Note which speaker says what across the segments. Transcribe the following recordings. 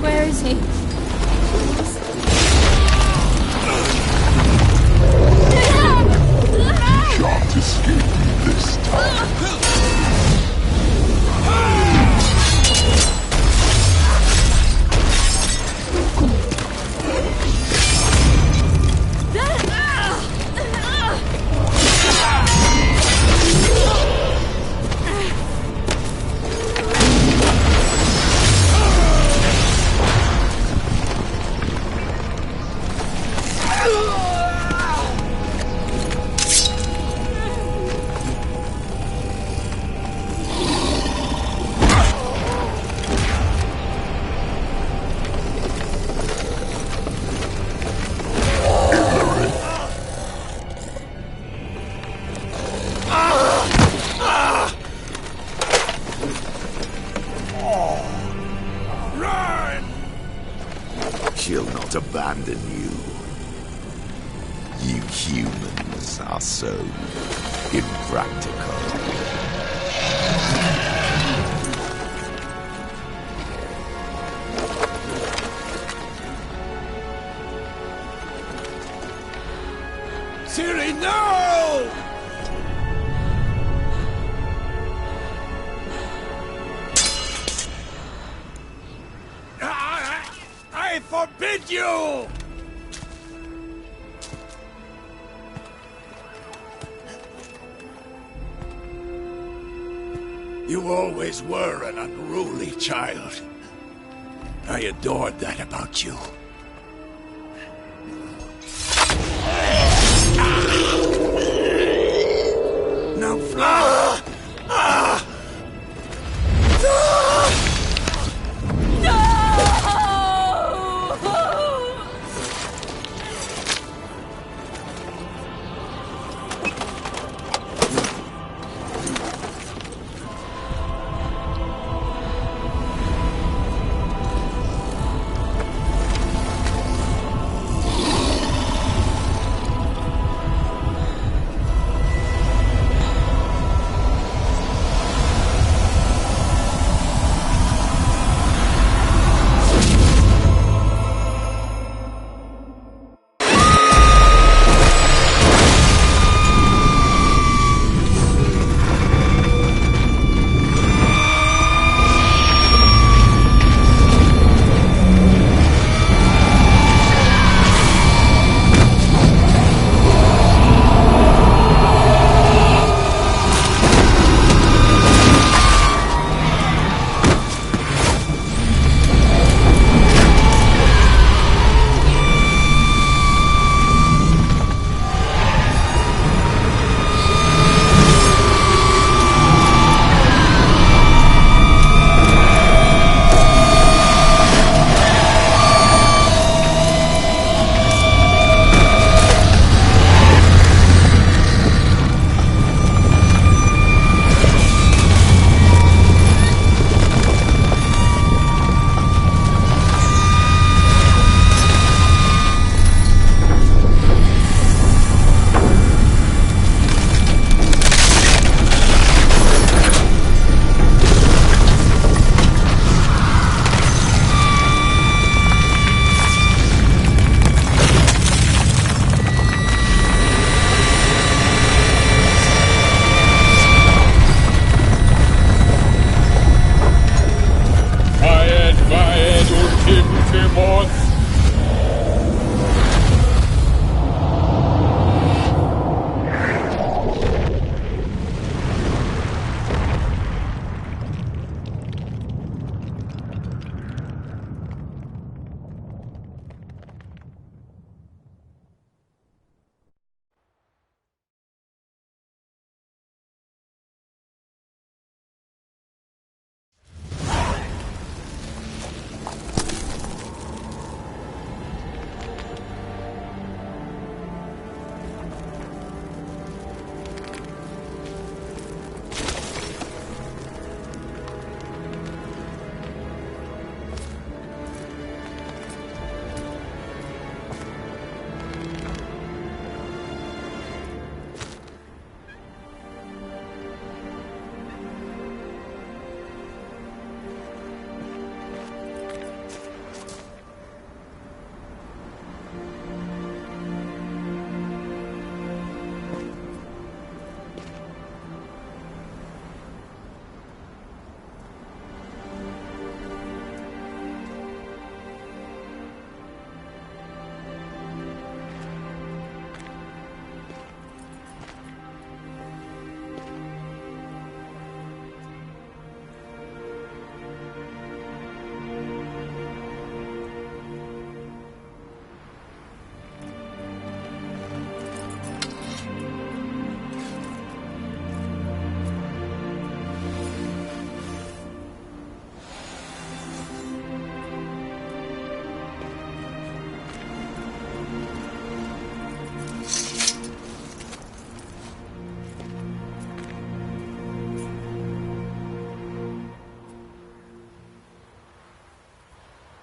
Speaker 1: Where is he?
Speaker 2: Can't escape me this time.
Speaker 3: She'll not abandon you. You humans are so impractical.
Speaker 4: Siri, no! I forbid you! You always were an unruly child. I adored that about you. Now fly!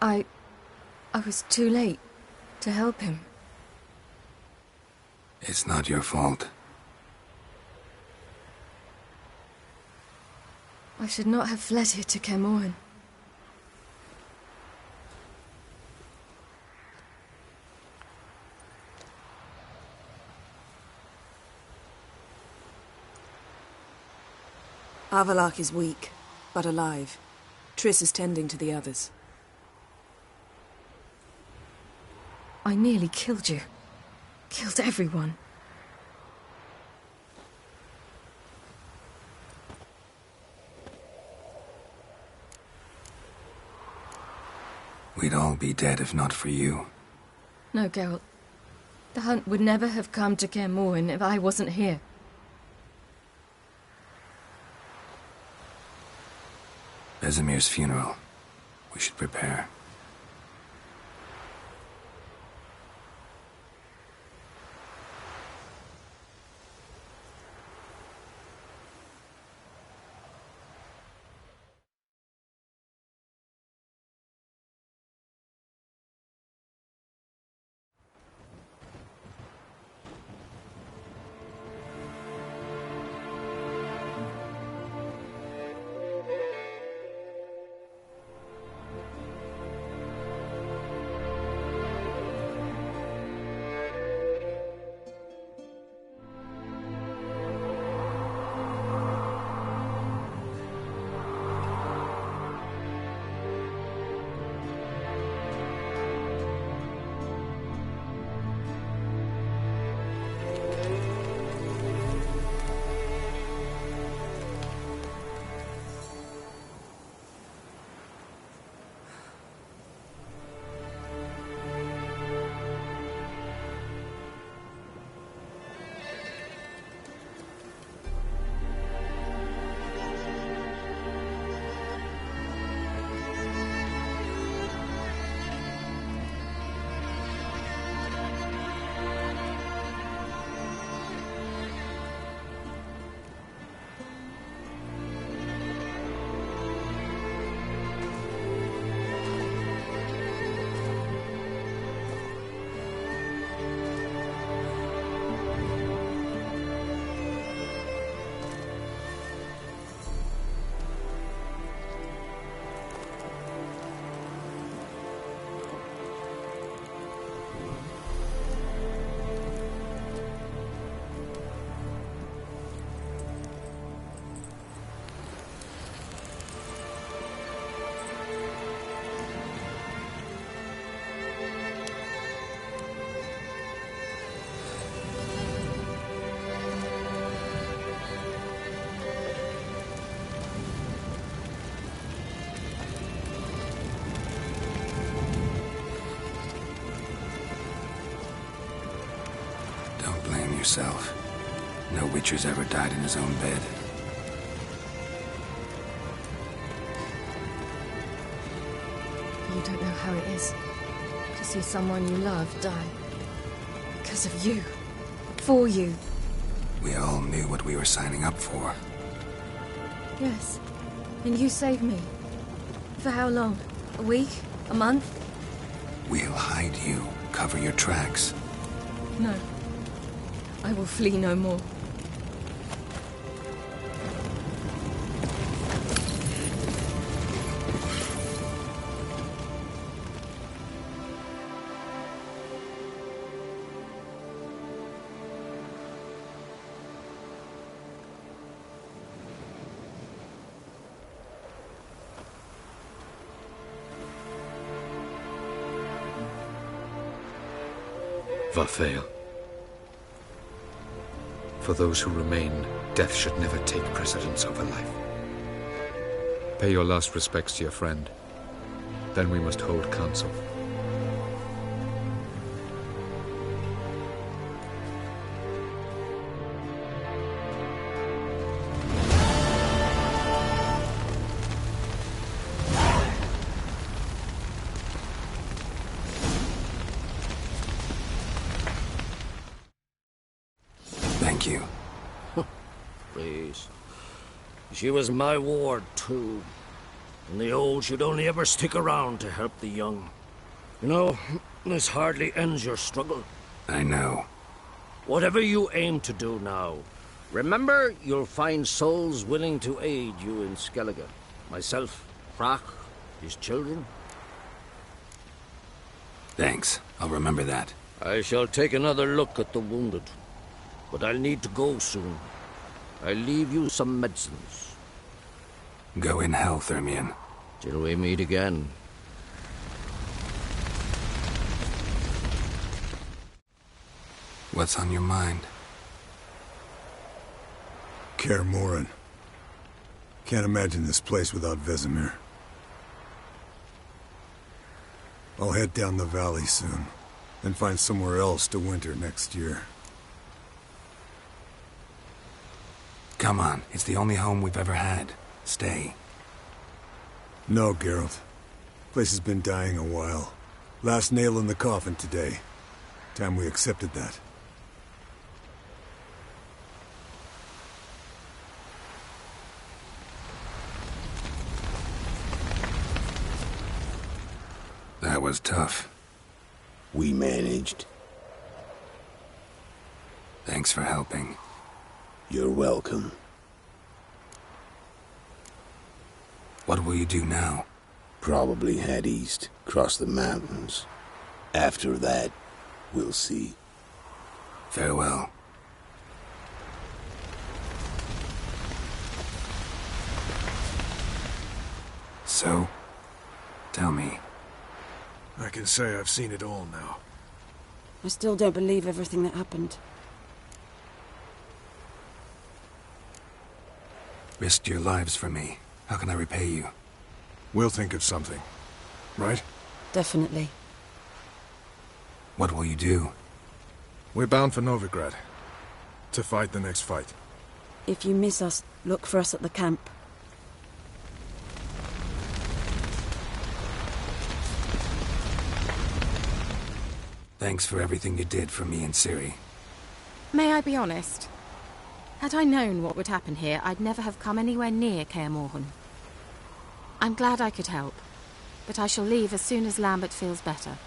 Speaker 1: I was too late to help him.
Speaker 3: It's not your fault.
Speaker 1: I should not have fled here to Kermoran.
Speaker 5: Avalak is weak, but alive. Triss is tending to the others.
Speaker 1: I nearly killed you. Killed everyone.
Speaker 3: We'd all be dead if not for you.
Speaker 1: No, Geralt. The hunt would never have come to Kermoran if I wasn't here.
Speaker 3: Vesemir's funeral. We should prepare. Yourself. No Witcher's ever died in his own bed.
Speaker 1: You don't know how it is to see someone you love die. Because of you. For you.
Speaker 3: We all knew what we were signing up for.
Speaker 1: Yes. And you saved me. For how long? A week? A month?
Speaker 3: We'll hide you. Cover your tracks.
Speaker 1: No. I will flee no more.
Speaker 6: Varthael. For those who remain, death should never take precedence over life. Pay your last respects to your friend. Then we must hold council.
Speaker 3: Thank you.
Speaker 7: Please. She was my ward, too. And the old should only ever stick around to help the young. You know, this hardly ends your struggle.
Speaker 3: I know.
Speaker 7: Whatever you aim to do now, remember you'll find souls willing to aid you in Skellige. Myself, Frach, his children.
Speaker 3: Thanks. I'll remember that.
Speaker 7: I shall take another look at the wounded. But I'll need to go soon. I'll leave you some medicines.
Speaker 3: Go in hell, Thermian.
Speaker 7: Till we meet again.
Speaker 3: What's on your mind?
Speaker 2: Kaer Morhen. Can't imagine this place without Vesemir. I'll head down the valley soon, and find somewhere else to winter next year.
Speaker 3: Come on, it's the only home we've ever had. Stay.
Speaker 2: No, Geralt. Place has been dying a while. Last nail in the coffin today. Time we accepted that.
Speaker 3: That was tough.
Speaker 4: We managed.
Speaker 3: Thanks for helping.
Speaker 4: You're welcome.
Speaker 3: What will you do now?
Speaker 4: Probably head east, cross the mountains. After that, we'll see.
Speaker 3: Farewell. So, tell me.
Speaker 2: I can say I've seen it all now.
Speaker 8: I still don't believe everything that happened.
Speaker 3: Risked your lives for me. How can I repay you?
Speaker 2: We'll think of something. Right?
Speaker 8: Definitely.
Speaker 3: What will you do?
Speaker 2: We're bound for Novigrad. To fight the next fight.
Speaker 8: If you miss us, look for us at the camp.
Speaker 3: Thanks for everything you did for me and Ciri.
Speaker 1: May I be honest? Had I known what would happen here, I'd never have come anywhere near Kaer Morhen. I'm glad I could help, but I shall leave as soon as Lambert feels better.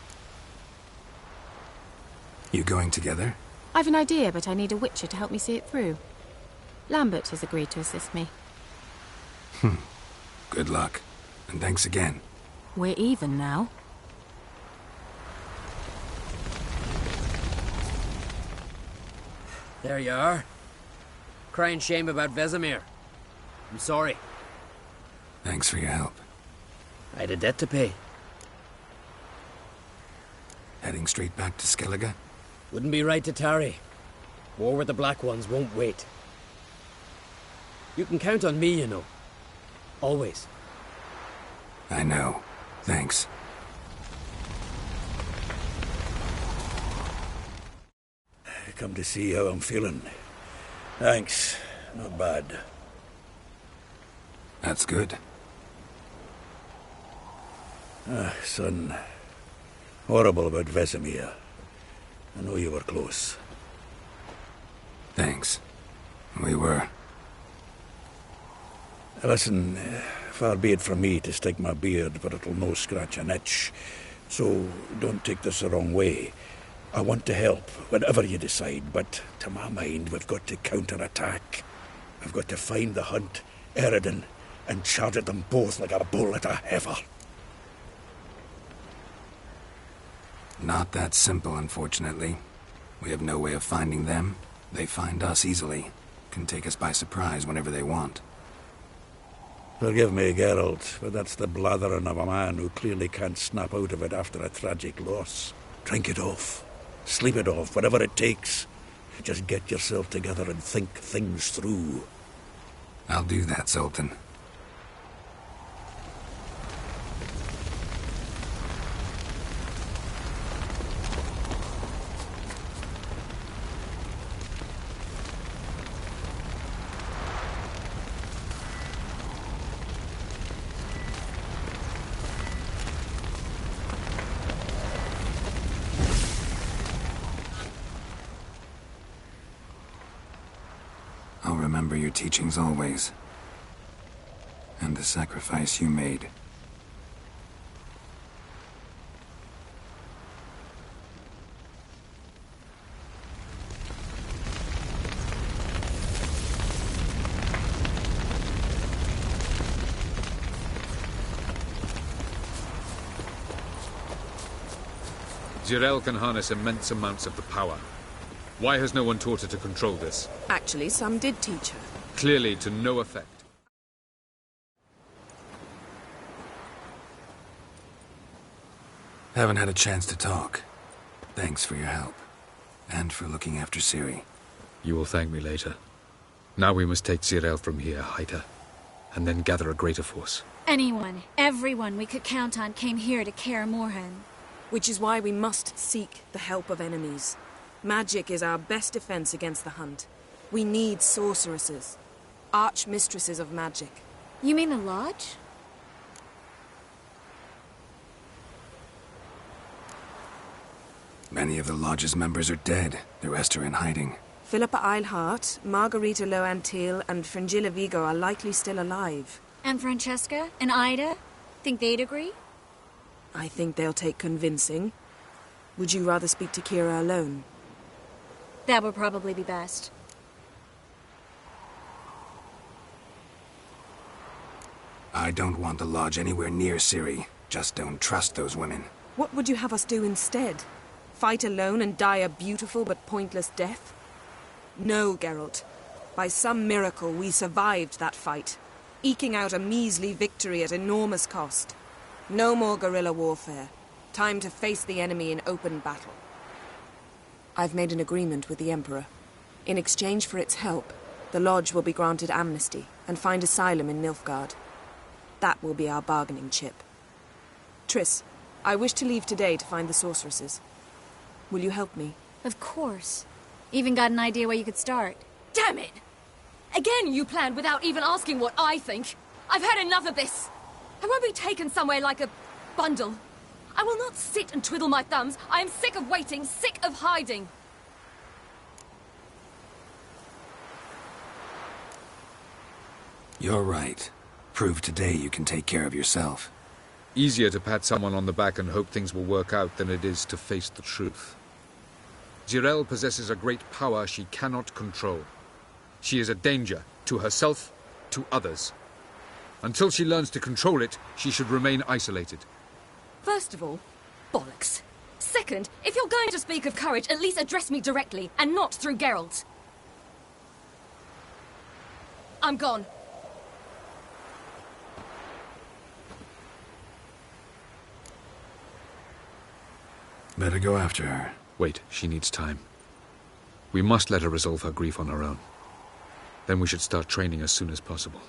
Speaker 3: You going together?
Speaker 1: I've an idea, but I need a witcher to help me see it through. Lambert has agreed to assist me.
Speaker 3: Good luck, and thanks again.
Speaker 1: We're even now.
Speaker 9: There you are. Crying shame about Vesemir. I'm sorry.
Speaker 3: Thanks for your help.
Speaker 9: I had a debt to pay.
Speaker 3: Heading straight back to Skellige?
Speaker 9: Wouldn't be right to tarry. War with the Black Ones won't wait. You can count on me, you know. Always.
Speaker 3: I know. Thanks.
Speaker 4: Come to see how I'm feeling. Thanks. Not bad.
Speaker 3: That's good.
Speaker 4: Son. Horrible about Vesemir. I know you were close.
Speaker 3: Thanks. We were.
Speaker 4: Listen, far be it from me to stick my beard, but it'll no scratch an itch. So don't take this the wrong way. I want to help, whatever you decide, but to my mind, we've got to counter-attack. We've got to find the Hunt, Eredin, and charge at them both like a bull at a heifer.
Speaker 3: Not that simple, unfortunately. We have no way of finding them. They find us easily. Can take us by surprise whenever they want.
Speaker 4: Forgive me, Geralt, but that's the blathering of a man who clearly can't snap out of it after a tragic loss. Drink it off. Sleep it off, whatever it takes. Just get yourself together and think things through.
Speaker 3: I'll do that, Sultan. I'll remember your teachings always. And the sacrifice you made.
Speaker 6: Zirel can harness immense amounts of the power. Why has no one taught her to control this?
Speaker 5: Actually, some did teach her.
Speaker 6: Clearly to no effect.
Speaker 3: Haven't had a chance to talk. Thanks for your help. And for looking after Ciri.
Speaker 6: You will thank me later. Now we must take Zirel from here, hide her, and then gather a greater force.
Speaker 10: Anyone, everyone we could count on came here to Kaer Morhen.
Speaker 5: Which is why we must seek the help of enemies. Magic is our best defense against the hunt. We need sorceresses. Archmistresses of magic.
Speaker 10: You mean the Lodge?
Speaker 3: Many of the Lodge's members are dead. The rest are in hiding.
Speaker 5: Philippa Eilhart, Margarita Loantil, and Fringilla Vigo are likely still alive.
Speaker 10: And Francesca? And Ida? Think they'd agree?
Speaker 5: I think they'll take convincing. Would you rather speak to Kira alone?
Speaker 10: That would probably be best.
Speaker 3: I don't want the Lodge anywhere near Ciri. Just don't trust those women.
Speaker 5: What would you have us do instead? Fight alone and die a beautiful but pointless death? No, Geralt. By some miracle, we survived that fight, eking out a measly victory at enormous cost. No more guerrilla warfare. Time to face the enemy in open battle. I've made an agreement with the Emperor. In exchange for its help, the Lodge will be granted amnesty and find asylum in Nilfgaard. That will be our bargaining chip. Triss, I wish to leave today to find the sorceresses. Will you help me?
Speaker 10: Of course. Even got an idea where you could start.
Speaker 11: Damn it! Again you planned without even asking what I think. I've had enough of this. I won't be taken somewhere like a bundle. I will not sit and twiddle my thumbs. I am sick of waiting, sick of hiding.
Speaker 3: You're right. Prove today you can take care of yourself.
Speaker 6: Easier to pat someone on the back and hope things will work out than it is to face the truth. Zirel possesses a great power she cannot control. She is a danger to herself, to others. Until she learns to control it, she should remain isolated.
Speaker 11: First of all, bollocks. Second, if you're going to speak of courage, at least address me directly, and not through Geralt. I'm gone.
Speaker 3: Better go after her.
Speaker 6: Wait, she needs time. We must let her resolve her grief on her own. Then we should start training as soon as possible.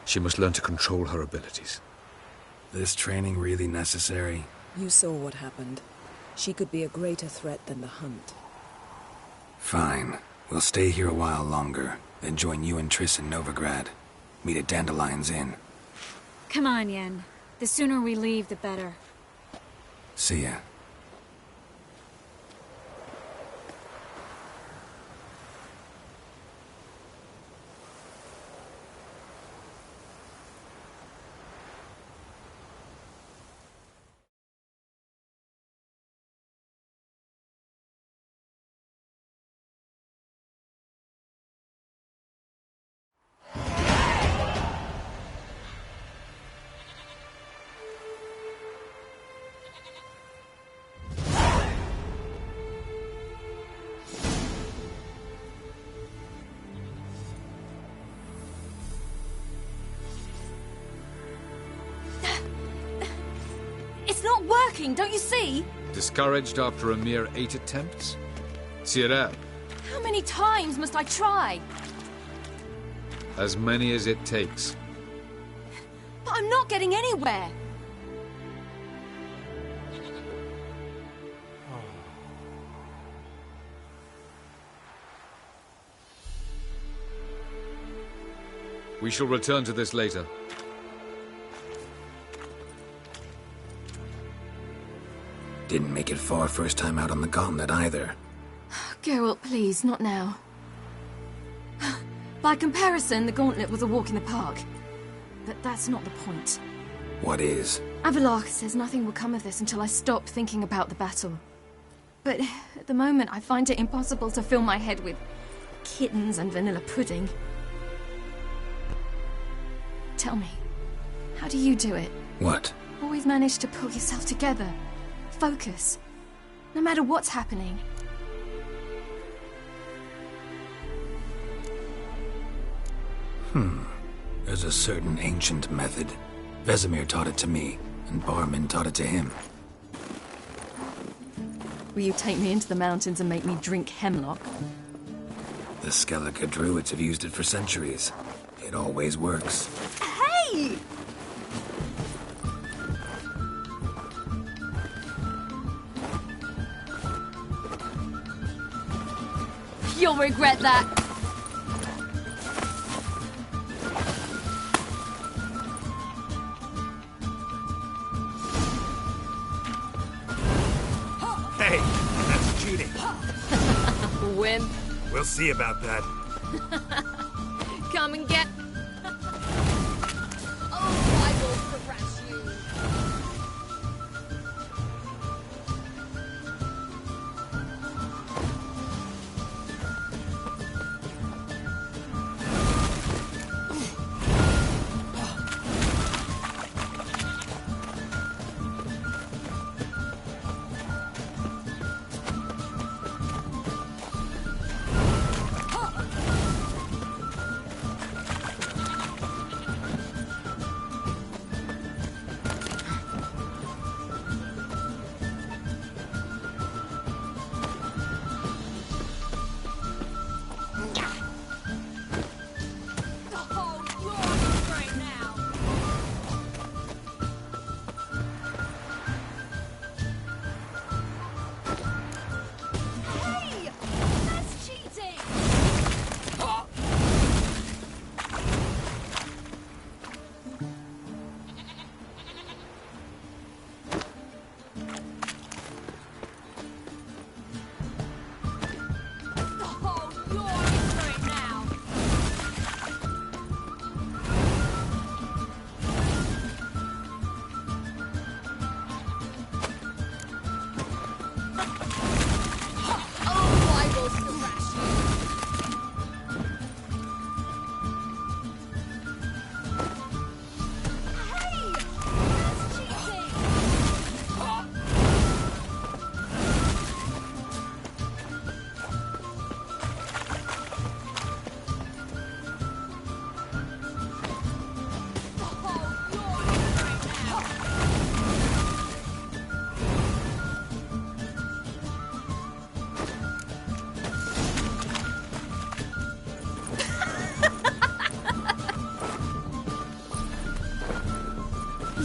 Speaker 6: She must learn to control her abilities.
Speaker 3: This training really necessary?
Speaker 5: You saw what happened. She could be a greater threat than the hunt.
Speaker 3: Fine. We'll stay here a while longer, then join you and Triss in Novigrad. Meet at Dandelion's Inn.
Speaker 10: Come on, Yen. The sooner we leave, the better.
Speaker 3: See ya.
Speaker 11: It's not working, don't you see?
Speaker 6: Discouraged after a mere 8 attempts? Zirel,
Speaker 11: How many times must I try?
Speaker 6: as many as it takes.
Speaker 11: But I'm not getting anywhere.
Speaker 6: We shall return to this later.
Speaker 3: Didn't make it far first time out on the gauntlet either.
Speaker 11: Geralt, please, not now. By comparison, the gauntlet was a walk in the park. But that's not the point.
Speaker 3: What is?
Speaker 11: Avalach says nothing will come of this until I stop thinking about the battle. But at the moment, I find it impossible to fill my head with kittens and vanilla pudding. Tell me, how do you do it?
Speaker 3: What?
Speaker 11: Always manage to pull yourself together. Focus. No matter what's happening.
Speaker 3: There's a certain ancient method. Vesemir taught it to me, and Barman taught it to him.
Speaker 11: Will you take me into the mountains and make me drink hemlock?
Speaker 3: The Skellige druids have used it for centuries. It always works.
Speaker 11: Hey! You'll regret that.
Speaker 2: Hey, that's cheating.
Speaker 11: Wimp.
Speaker 2: We'll see about that.
Speaker 11: Come and get... Oh, I will thrash you.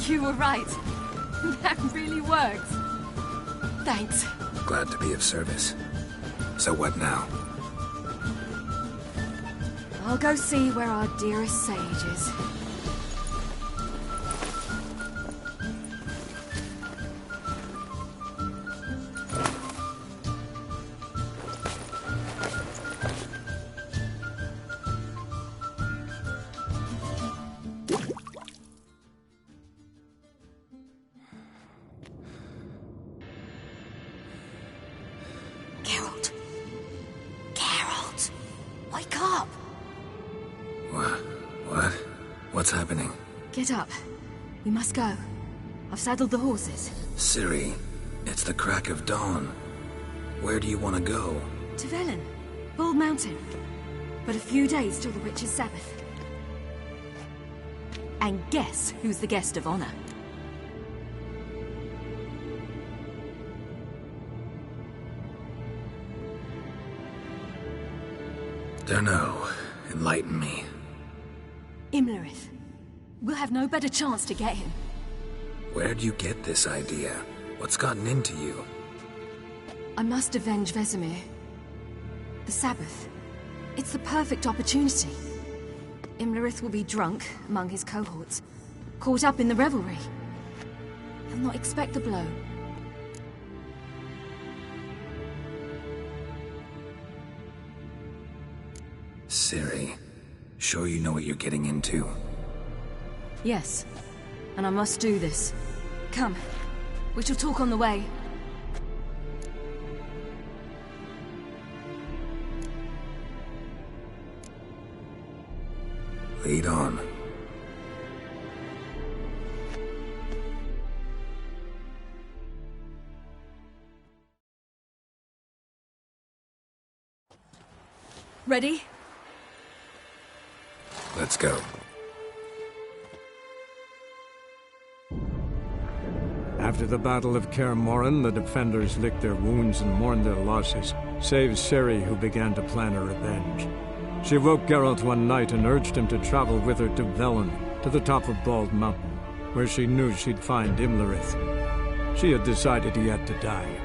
Speaker 11: You were right. That really worked. Thanks.
Speaker 3: Glad to be of service. So what now?
Speaker 11: I'll go see where our dearest sage is. Wake up!
Speaker 3: What? What's happening?
Speaker 11: Get up. We must go. I've saddled the horses.
Speaker 3: Ciri, it's the crack of dawn. Where do you want to go?
Speaker 11: To Velen. Bald Mountain. But a few days till the Witch's Sabbath. And guess who's the guest of honor?
Speaker 3: Dunno. Enlighten me.
Speaker 11: Imlerith. We'll have no better chance to get him.
Speaker 3: Where'd you get this idea? What's gotten into you?
Speaker 11: I must avenge Vesemir. The Sabbath. It's the perfect opportunity. Imlerith will be drunk among his cohorts, caught up in the revelry. He'll not expect the blow.
Speaker 3: Ciri, sure you know what you're getting into?
Speaker 11: Yes, and I must do this. Come, we shall talk on the way.
Speaker 3: Lead on.
Speaker 11: Ready?
Speaker 3: Let's go.
Speaker 12: After the Battle of Kaer Morhen, the defenders licked their wounds and mourned their losses, save Ciri, who began to plan her revenge. She woke Geralt one night and urged him to travel with her to Velen, to the top of Bald Mountain, where she knew she'd find Imlerith. She had decided he had to die.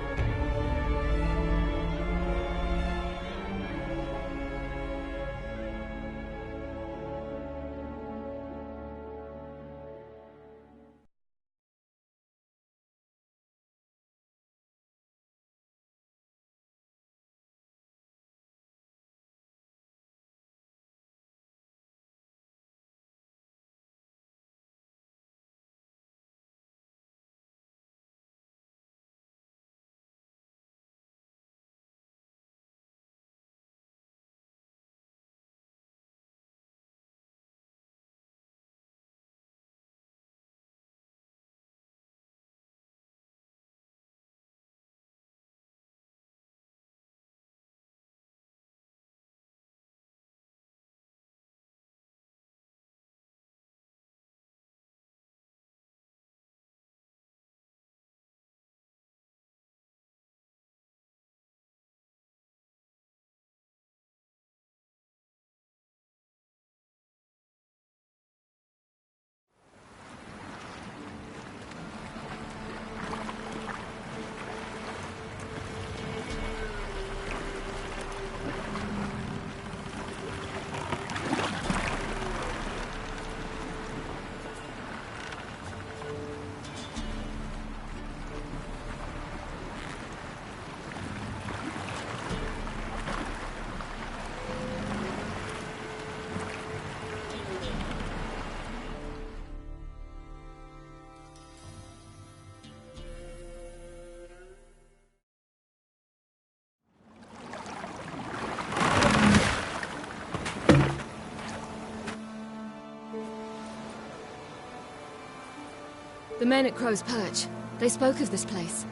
Speaker 11: The men at Crow's Perch, they spoke of this place.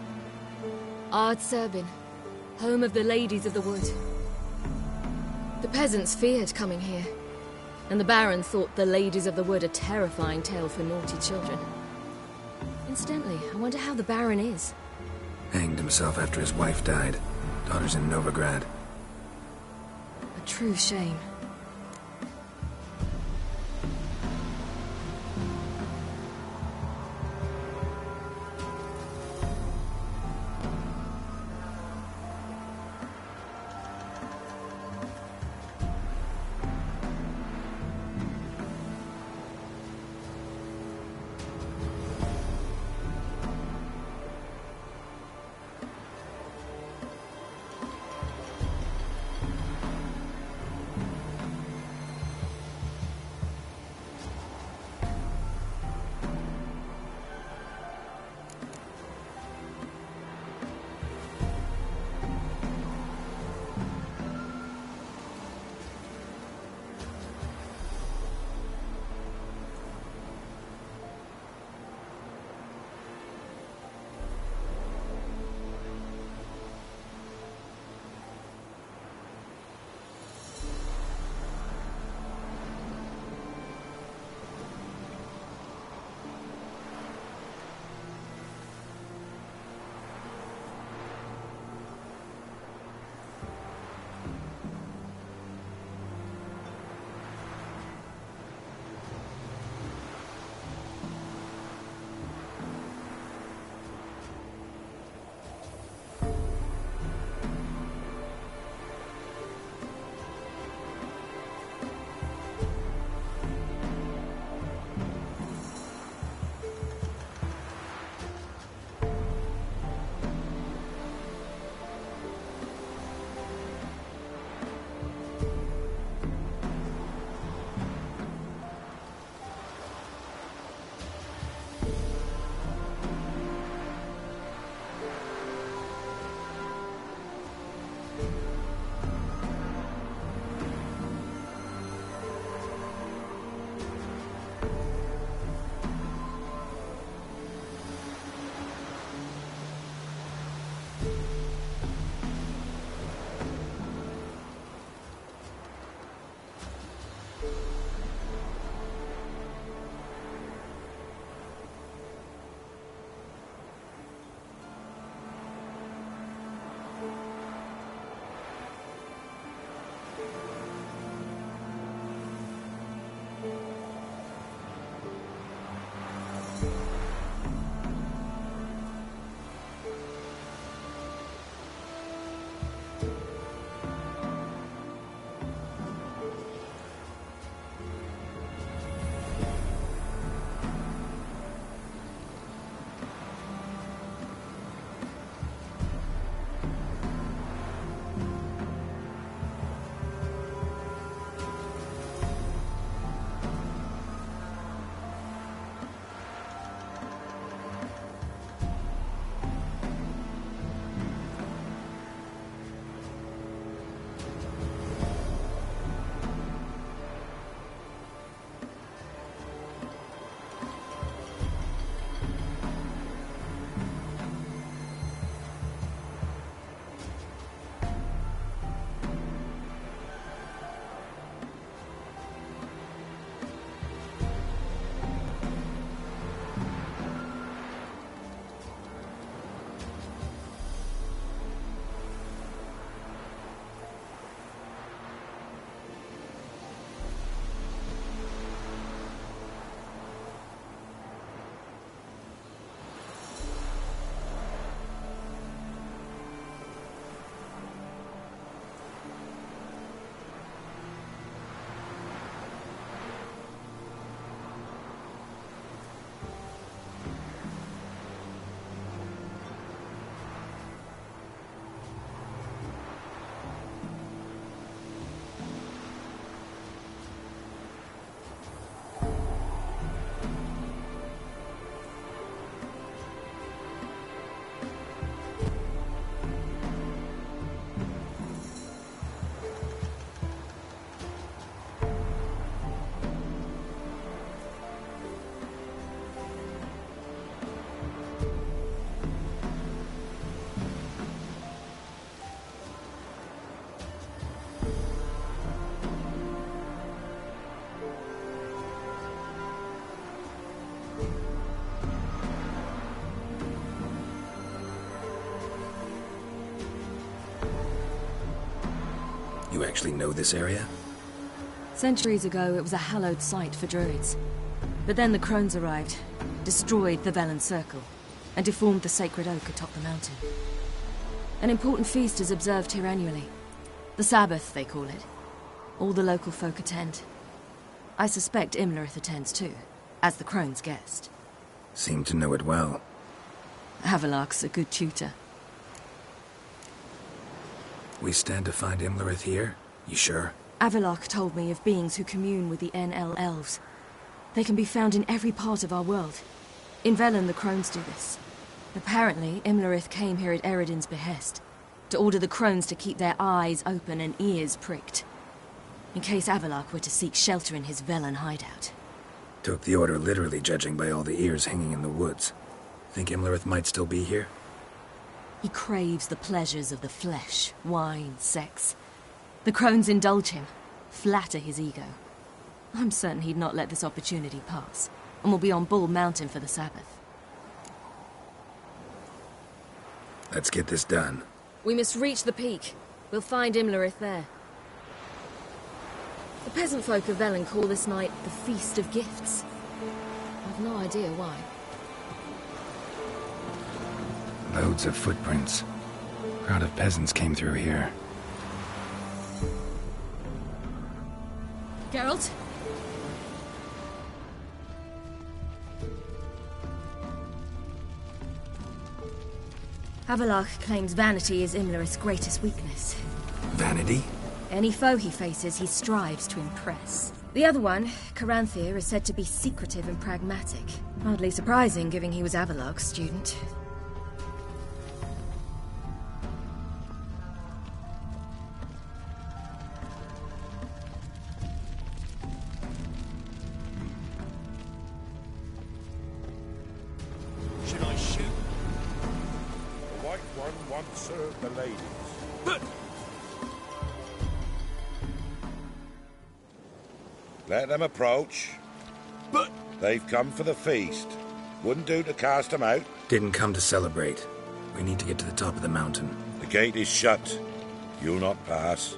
Speaker 11: Ard Serbin, home of the Ladies of the Wood. The peasants feared coming here, and the Baron thought the Ladies of the Wood a terrifying tale for naughty children. Incidentally, I wonder how the Baron is.
Speaker 3: Hanged himself after his wife died. Daughter's in Novigrad.
Speaker 11: A true shame.
Speaker 3: You actually know this area?
Speaker 11: Centuries ago, it was a hallowed site for druids. But then the crones arrived, destroyed the Velen Circle, and deformed the sacred oak atop the mountain. An important feast is observed here annually. The Sabbath, they call it. All the local folk attend. I suspect Imlerith attends too, as the crone's guest.
Speaker 3: Seem to know it well.
Speaker 11: Havelark's a good tutor.
Speaker 3: We stand to find Imlerith here? You sure?
Speaker 11: Avilark told me of beings who commune with the NL elves. They can be found in every part of our world. In Velen, the crones do this. Apparently, Imlerith came here at Eredin's behest, to order the crones to keep their eyes open and ears pricked, in case Avilark were to seek shelter in his Velen hideout.
Speaker 3: Took the order literally, judging by all the ears hanging in the woods. Think Imlerith might still be here?
Speaker 11: He craves the pleasures of the flesh, wine, sex. The crones indulge him, flatter his ego. I'm certain he'd not let this opportunity pass, and will be on Bull Mountain for the Sabbath.
Speaker 3: Let's get this done.
Speaker 11: We must reach the peak. We'll find Imlerith there. The peasant folk of Velen call this night the Feast of Gifts. I've no idea why.
Speaker 3: Loads of footprints. Crowd of peasants came through here.
Speaker 11: Geralt? Havelark claims vanity is Imlerith's greatest weakness.
Speaker 3: Vanity?
Speaker 11: Any foe he faces, he strives to impress. The other one, Caranthir, is said to be secretive and pragmatic. Hardly surprising, given he was Avilark's student.
Speaker 13: Should I shoot? The White One once served the ladies. Let them approach. But they've come for the feast. Wouldn't do to cast them out.
Speaker 3: Didn't come to celebrate. We need to get to the top of the mountain.
Speaker 13: The gate is shut. You'll not pass.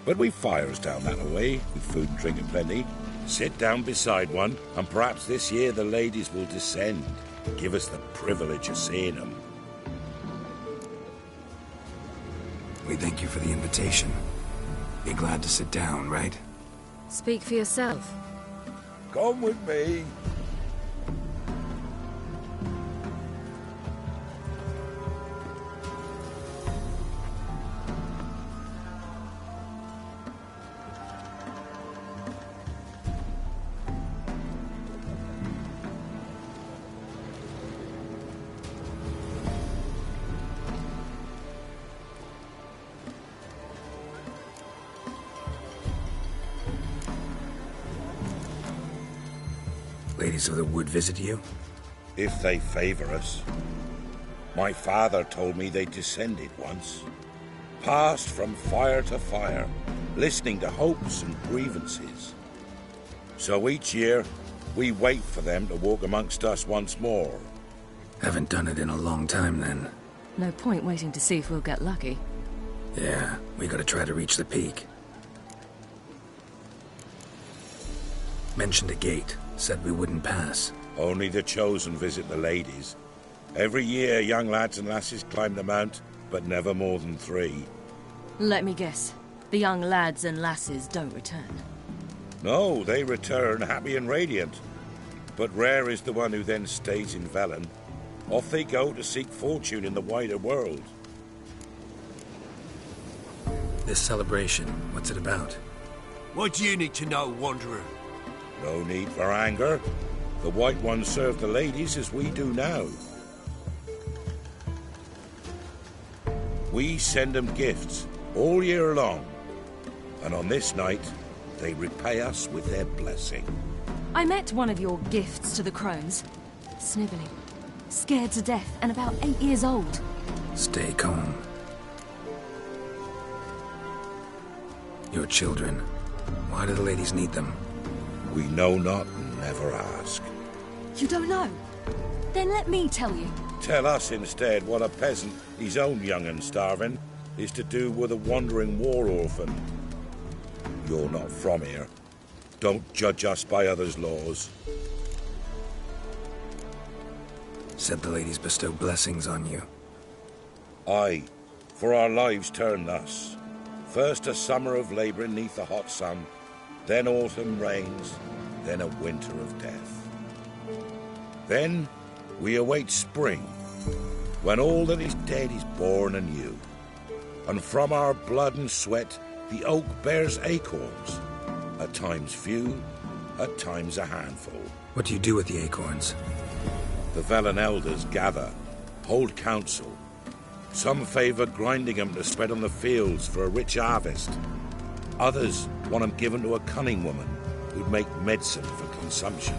Speaker 13: But we've fires down that way, with food and drink aplenty. Sit down beside one, and perhaps this year the ladies will descend. Give us the privilege of seeing them.
Speaker 3: We thank you for the invitation. Be glad to sit down, right?
Speaker 11: Speak for yourself.
Speaker 13: Come with me.
Speaker 3: Ladies of the Wood visit you?
Speaker 13: If they favor us. My father told me they descended once. Passed from fire to fire, listening to hopes and grievances. So each year, we wait for them to walk amongst us once more.
Speaker 3: Haven't done it in a long time, then.
Speaker 11: No point waiting to see if we'll get lucky.
Speaker 3: Yeah, we gotta try to reach the peak. Mentioned a gate. Said we wouldn't pass.
Speaker 13: Only the chosen visit the ladies. Every year, young lads and lasses climb the mount, but never more than 3.
Speaker 11: Let me guess. The young lads and lasses don't return.
Speaker 13: No, they return happy and radiant. But rare is the one who then stays in Velen. Off they go to seek fortune in the wider world.
Speaker 3: This celebration, what's it about?
Speaker 14: What do you need to know, Wanderer?
Speaker 13: No need for anger. The White Ones serve the ladies as we do now. We send them gifts all year long. And on this night, they repay us with their blessing.
Speaker 11: I met one of your gifts to the crones. Snivelling. Scared to death and about 8 years old.
Speaker 3: Stay calm. Your children. Why do the ladies need them?
Speaker 13: We know not and never ask.
Speaker 11: You don't know? Then let me tell you.
Speaker 13: Tell us instead what a peasant, his own young and starving, is to do with a wandering war orphan. You're not from here. Don't judge us by others' laws.
Speaker 3: Said the ladies bestow blessings on you.
Speaker 13: Aye, for our lives turn thus. First a summer of labouring neath the hot sun, then autumn rains, then a winter of death. Then we await spring, when all that is dead is born anew. And from our blood and sweat the oak bears acorns, at times few, at times a handful.
Speaker 3: What do you do with the acorns?
Speaker 13: The Velen elders gather, hold council. Some favour grinding them to spread on the fields for a rich harvest. Others want them given to a cunning woman who'd make medicine for consumption.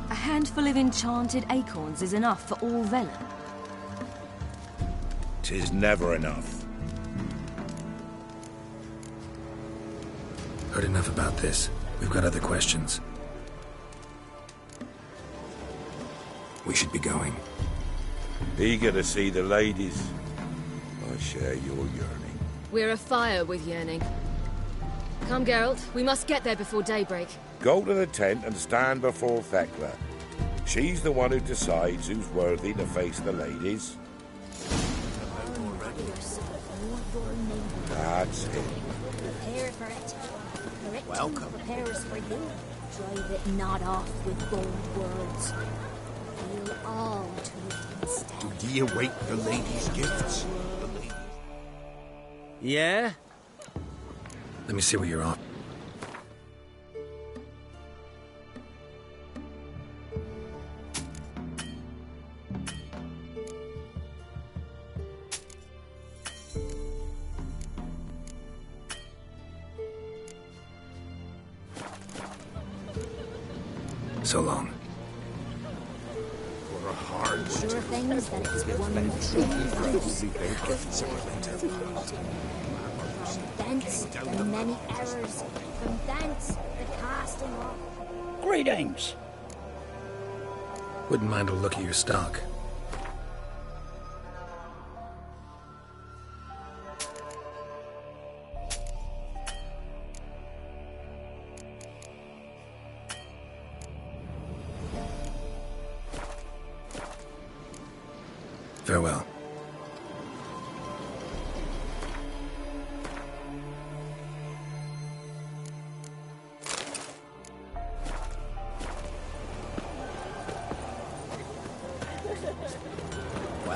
Speaker 15: A handful of enchanted acorns is enough for all Velen.
Speaker 13: 'Tis never enough.
Speaker 3: Heard enough about this. We've got other questions. We should be going.
Speaker 13: Eager to see the ladies. I share your yearning.
Speaker 11: We're afire with yearning. Come, Geralt. We must get there before daybreak.
Speaker 13: Go to the tent and stand before Thekla. She's the one who decides who's worthy to face the ladies. That's it.
Speaker 10: Prepare for it. The rich
Speaker 14: Welcome.
Speaker 10: prepares for you. Drive it not off with bold words. We'll all to it instead.
Speaker 14: Do you await the ladies' gifts?
Speaker 7: Yeah?
Speaker 3: Let me see what you're off. So long.
Speaker 14: For a hard
Speaker 10: Sure things that it's one From thence, the many errors. From thence, the casting off.
Speaker 4: Greetings.
Speaker 3: Wouldn't mind a look at your stock. Farewell.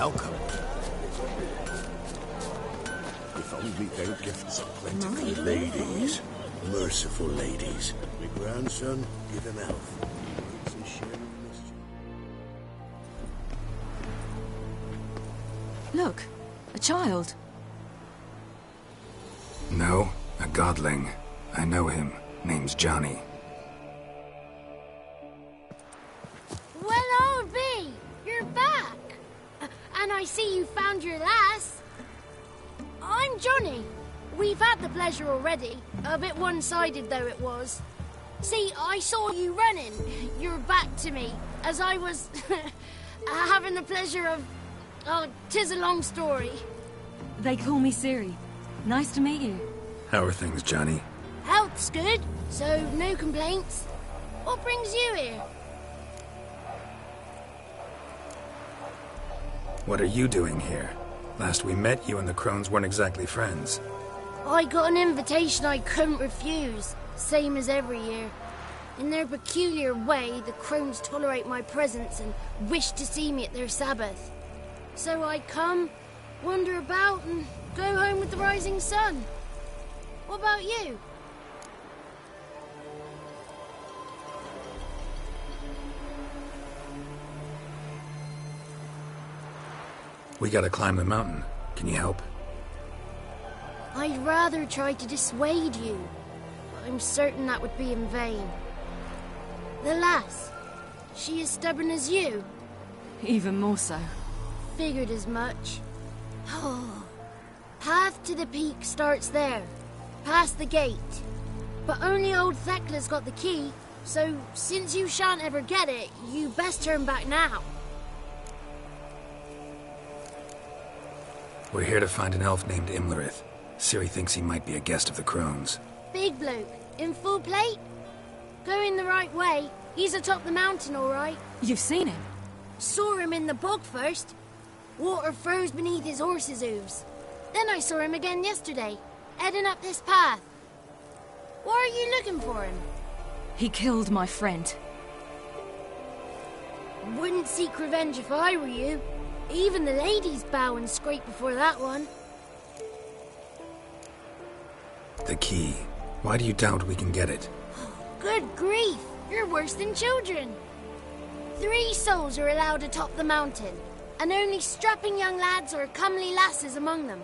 Speaker 14: welcome. If only their gifts are plentiful. Ladies, merciful ladies. My grandson, give him health.
Speaker 15: Look, a child.
Speaker 3: No, a godling. I know him. Name's Johnny.
Speaker 16: Well, old B, you're back. And I see you found your lass. I'm Johnny. We've had the pleasure already. A bit one-sided though it was. See, I saw you running. Your back to me. As I was having the pleasure of... Oh, 'tis a long story.
Speaker 15: They call me Ciri. Nice to meet you.
Speaker 3: How are things, Johnny?
Speaker 16: Health's good, so no complaints. What brings you here?
Speaker 3: What are you doing here? Last we met, you and the crones weren't exactly friends.
Speaker 16: I got an invitation I couldn't refuse, same as every year. In their peculiar way, the crones tolerate my presence and wish to see me at their Sabbath. So I come, wander about, and go home with the rising sun. What about you?
Speaker 3: We gotta climb the mountain. Can you help?
Speaker 16: I'd rather try to dissuade you, but I'm certain that would be in vain. The lass, she as stubborn as you?
Speaker 15: Even more so.
Speaker 16: Figured as much. Path to the peak starts there, past the gate. But only old Thekla's got the key, so since you shan't ever get it, you best turn back now.
Speaker 3: We're here to find an elf named Imlerith. Ciri thinks he might be a guest of the crones.
Speaker 16: big bloke, in full plate? Going the right way. He's atop the mountain, all right.
Speaker 15: You've seen him?
Speaker 16: Saw him in the bog first. Water froze beneath his horse's hooves. Then I saw him again yesterday, heading up this path. Why are you looking for him?
Speaker 15: He killed my friend.
Speaker 16: Wouldn't seek revenge if I were you. Even the ladies bow and scrape before that one.
Speaker 3: The key. Why do you doubt we can get it?
Speaker 16: Good grief! You're worse than children. 3 souls are allowed atop the mountain, and only strapping young lads or comely lasses among them.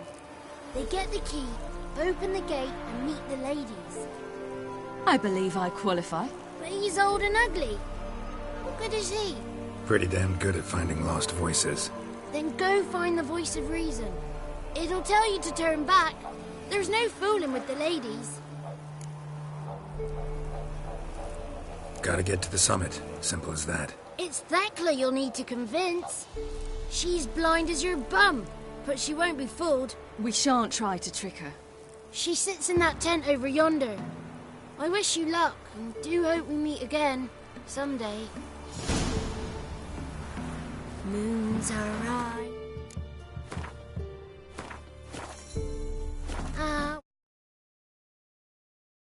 Speaker 16: They get the key, open the gate, and meet the ladies.
Speaker 15: I believe I qualify.
Speaker 16: But he's old and ugly. What good is he?
Speaker 3: Pretty damn good at finding lost voices.
Speaker 16: Then go find the voice of reason. It'll tell you to turn back. There's no fooling with the ladies.
Speaker 3: Gotta get to the summit. Simple as that.
Speaker 16: It's Thekla you'll need to convince. She's blind as your bum, but she won't be fooled.
Speaker 15: We shan't try to trick her.
Speaker 16: She sits in that tent over yonder. I wish you luck, and do hope we meet again, someday. Moons are right.